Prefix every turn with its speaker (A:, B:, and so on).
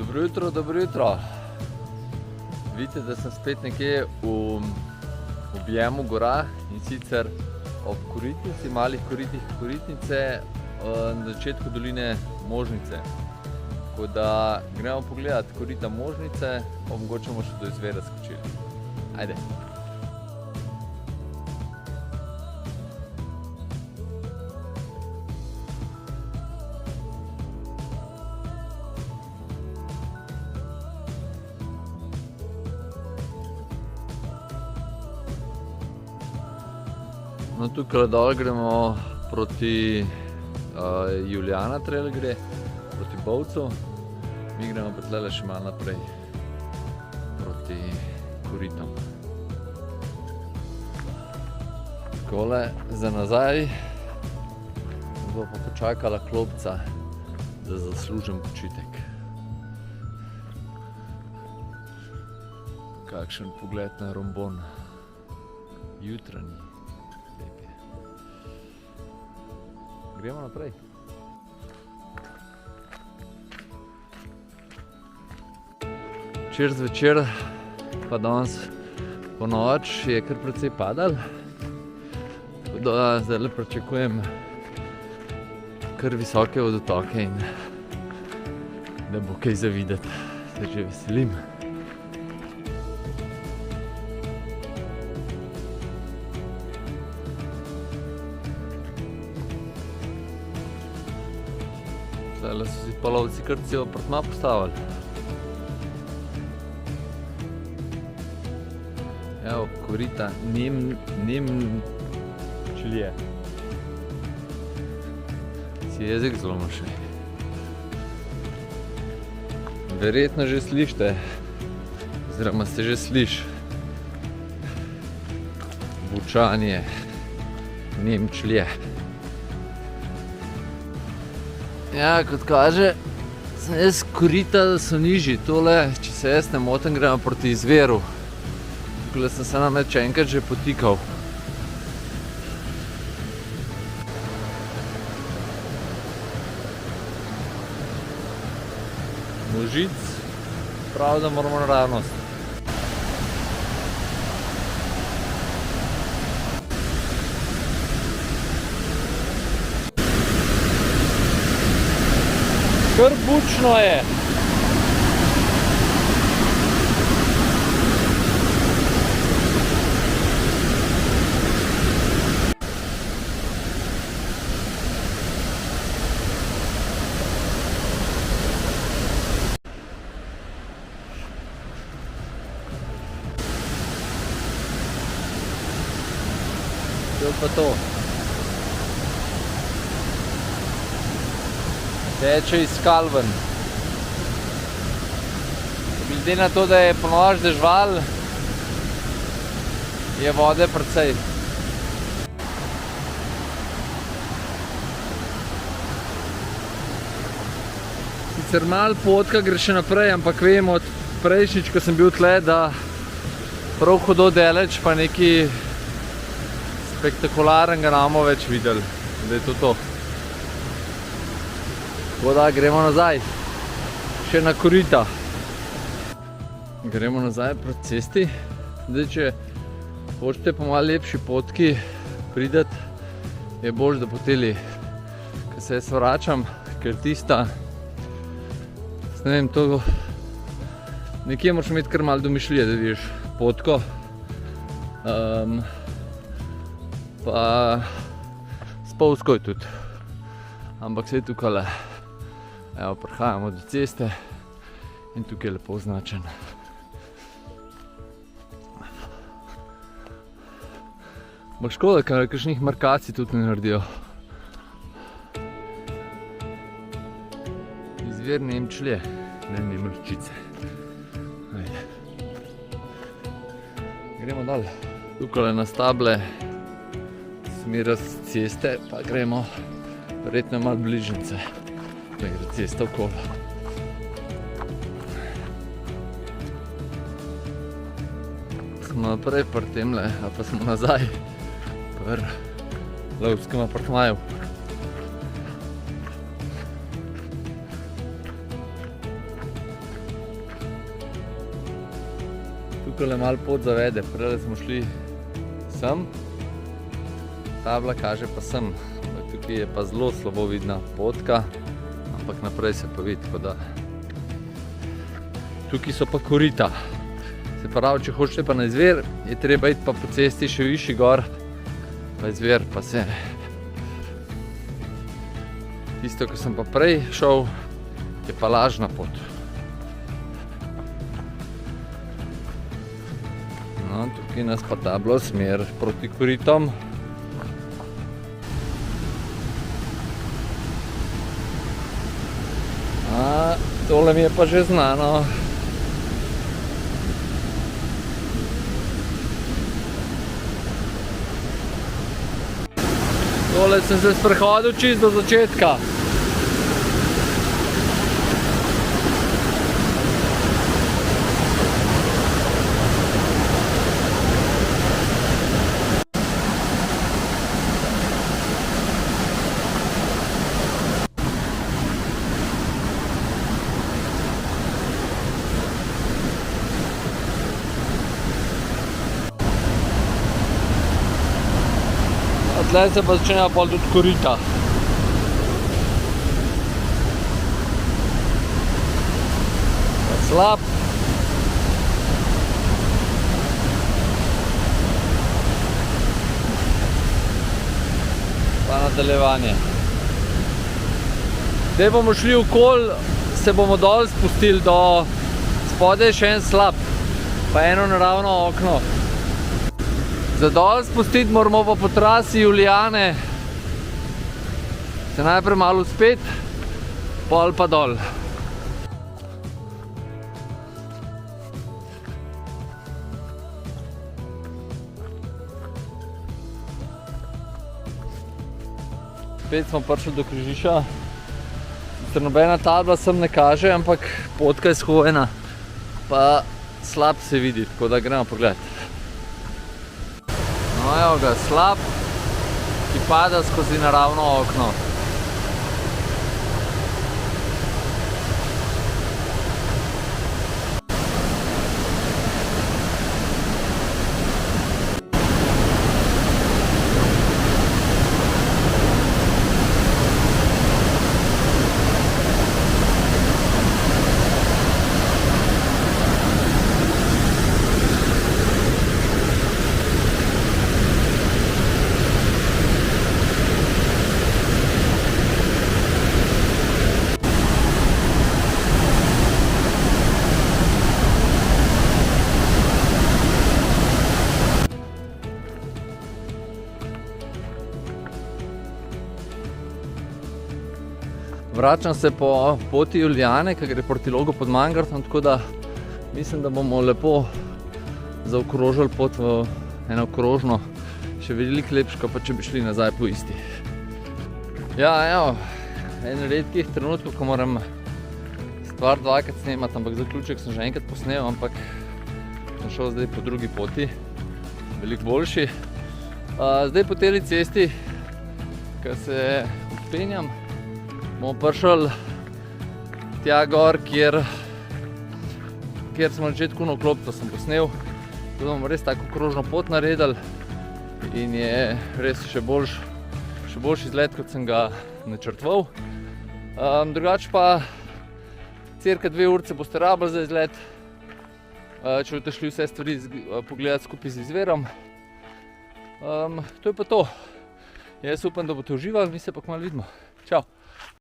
A: Dobro jutro, dobro jutro. Vidite, da sem spet nekje v objemu gora in sicer ob koritnici, malih koritih koritnice na začetku doline Možnice. Tako da gremo pogledati korita Možnice, pa mogoče bomo še do izvira skočili. Ajde! No, tukaj dol gremo proti Julijana trail gre, proti Bovcu. Mi gremo pa tlele še malo naprej, proti koritom. Takole, za nazaj bo pa počakala klopca, da zaslužim počitek. Kakšen pogled na Rombon, jutranji. Gremo naprej. Včeraj zvečer, pa danes ponoč je kar precej padal. Tako da zdaj pričakujem kar visoke vodotoke in da bo kaj za videti. Se že veselim. Zdaj so si pa lovci kar celo prtma postavili. Evo, korita, Nemčlje. Si jezik zlomiš. Verjetno že slišite, oziroma se že sliši bučanje Nemčlje. Ja, kot kaže, sem jaz korita, da so nižji. Tole, če se jaz ne motim, gremo proti izviru. Tukaj sem se namreč enkrat že potikal. Možic, prav da moramo naravnost. Kar bučno je. To je pa to. Teče iz skal ven. Glede na to, da je ponoči dežval, je vode precej. Sicer malo potka gre še naprej, ampak vem od prejšnjič, ko sem bil tle, da prav hudo daleč pa neki spektakularnega ne bomo več videli. Da je to. Tako da gremo nazaj, še na korita. Gremo nazaj proti cesti. Zdaj, če hočete po malo lepši potki prideti, je boljše, da po teli, ko se jaz vračam, ker tista, ne vem, to nekje moraš imeti kar malo domišljije, da vidiš potko. Pa spolzko je tudi, ampak se je tukaj le. Evo, prihajamo do ceste in tukaj je lepo označen. Ampak škoda, ker kakšnih markacij tudi ne naredijo. Izvir Nemčlje, ne Nemrčice. Gremo dal. Tukaj na stable smer z ceste, pa gremo verjetno malo bližnjice. Da gre cesta okolo. Smo naprej pri temle, a pa smo nazaj pri lovskem apartmaju. tukaj malo pot zavede. Prej smo šli sem, tabla kaže pa sem. Tukaj je pa zelo slabo vidna potka, ampak naprej se pa vidi, tako da tukaj so pa korita. Se pravi, če hočete pa na izvir, je treba iti pa po cesti še višji gor, pa izvir pa se. Tisto, ko sem pa prej šel, je pa lažna pot. No, tukaj nas pa tablo smer proti koritom. Tole mi je pa že znano. Tole sem se sprehodil čisto do začetka. Tlej se pa začnejo pol tudi korita. Slab. Pa nadaljevanje. Zdaj bomo šli okoli, se bomo dol spustili do spodaj še en slab, pa eno naravno okno. Za dol spustiti moramo pa po trasi Julijane se najprej malo spet, pol pa dol. Spet smo prišli do križišča. Sicer nobena tabla sem ne kaže, ampak potka je shovena, pa slab se vidi, tako da gremo pogledati. No, evo ga, slab, ki pada skozi naravno okno. Vračam se po poti Julijane, ki gre proti Logu pod Mangartom, tako da mislim, da bomo lepo zaokrožili pot v eno okrožno, še veliko lepško, pa če bi šli nazaj po isti. Ja, evo, en redkih trenutkov, ko moram stvar dvakrat snemati, ampak zaključek sem že enkrat posnel, ampak sem šel zdaj po drugi poti, veliko boljši. Zdaj po teli cesti, ko se odpenjam, bomo prišli tja gor, kjer smo na začetku na klopco sem posnel. Tu bomo res tako okrožno pot naredili in je res še boljši izgled, kot sem ga načrtoval. Drugače pa cirka 2 urice boste rabili za izgled, če boste šli vse stvari pogledati skupaj z izvirom. To je pa to. Jaz upam, da boste uživali, mi se pa kmalu vidimo. Čau!